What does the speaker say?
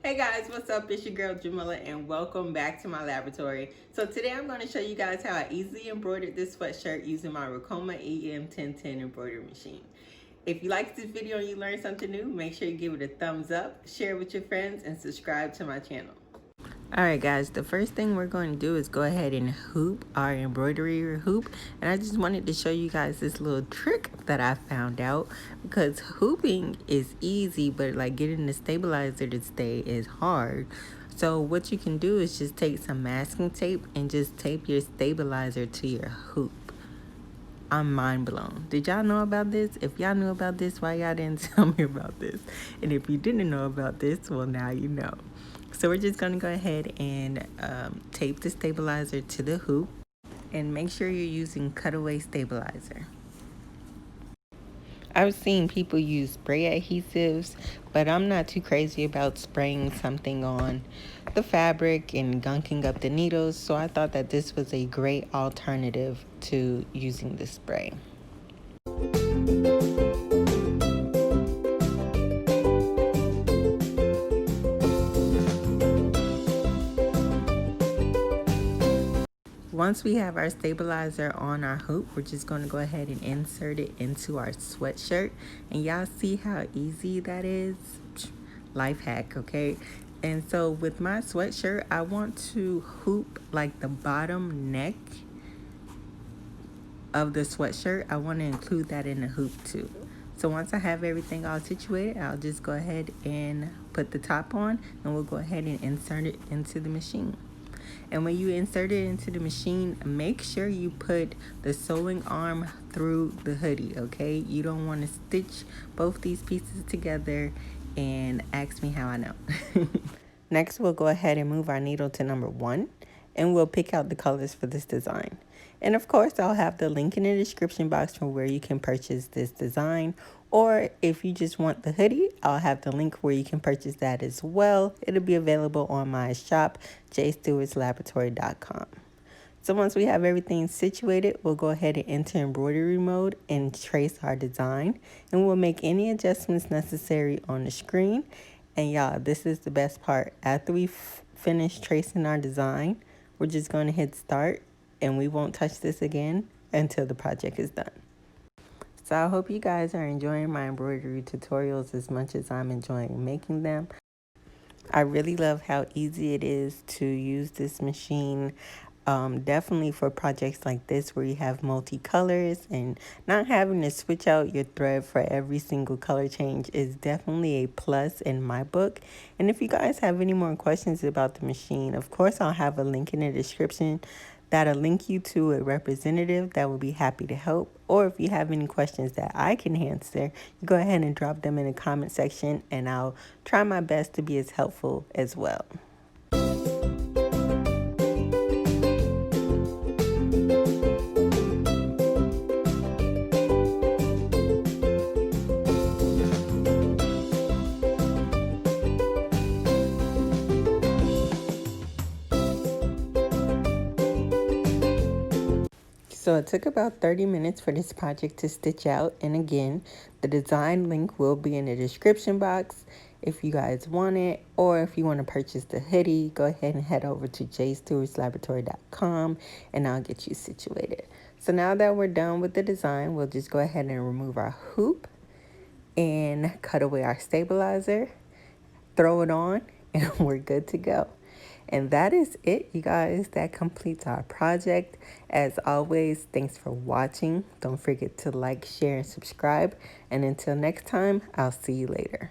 Hey guys, what's up? It's your girl Jamila and welcome back to my laboratory. So today I'm going to show you guys how I easily embroidered this sweatshirt using my Ricoma Em1010 embroidery machine. If you like this video and you learned something new, make sure you give it a thumbs up, share it with your friends, and subscribe to my channel. Alright guys, the first thing we're going to do is go ahead and hoop our embroidery hoop, and I just wanted to show you guys this little trick that I found out, because hooping is easy, but like getting the stabilizer to stay is hard. So what you can do is just take some masking tape and just tape your stabilizer to your hoop. I'm mind blown. Did y'all know about this? If y'all knew about this, why y'all didn't tell me about this? And if you didn't know about this, well, now you know. So we're just gonna go ahead and tape the stabilizer to the hoop, and make sure you're using cutaway stabilizer. I've seen people use spray adhesives, but I'm not too crazy about spraying something on the fabric and gunking up the needles, so I thought that this was a great alternative to using the spray. Once we have our stabilizer on our hoop, we're just going to go ahead and insert it into our sweatshirt. And y'all see how easy that is? Life hack, okay? And so with my sweatshirt, I want to hoop like the bottom neck of the sweatshirt. I want to include that in the hoop too. So once I have everything all situated, I'll just go ahead and put the top on, and we'll go ahead and insert it into the machine. And when you insert it into the machine, make sure you put the sewing arm through the hoodie, okay? You don't want to stitch both these pieces together and ask me how I know. Next, we'll go ahead and move our needle to number 1, and we'll pick out the colors for this design. And of course, I'll have the link in the description box for where you can purchase this design. Or if you just want the hoodie, I'll have the link where you can purchase that as well. It'll be available on my shop, jstewratslaboratory.com. So once we have everything situated, we'll go ahead and enter embroidery mode and trace our design. And we'll make any adjustments necessary on the screen. And y'all, this is the best part. After we finish tracing our design, we're just going to hit start, and we won't touch this again until the project is done. So I hope you guys are enjoying my embroidery tutorials as much as I'm enjoying making them. I really love how easy it is to use this machine. Definitely for projects like this where you have multicolors, and not having to switch out your thread for every single color change is definitely a plus in my book. And if you guys have any more questions about the machine, of course I'll have a link in the description that'll link you to a representative that will be happy to help. Or if you have any questions that I can answer, you go ahead and drop them in the comment section, and I'll try my best to be as helpful as well. So it took about 30 minutes for this project to stitch out. And again, the design link will be in the description box if you guys want it. Or if you want to purchase the hoodie, go ahead and head over to jstewratslaboratory.com and I'll get you situated. So now that we're done with the design, we'll just go ahead and remove our hoop and cut away our stabilizer, throw it on, and we're good to go. And that is it, you guys. That completes our project. As always, thanks for watching. Don't forget to like, share, and subscribe. And until next time, I'll see you later.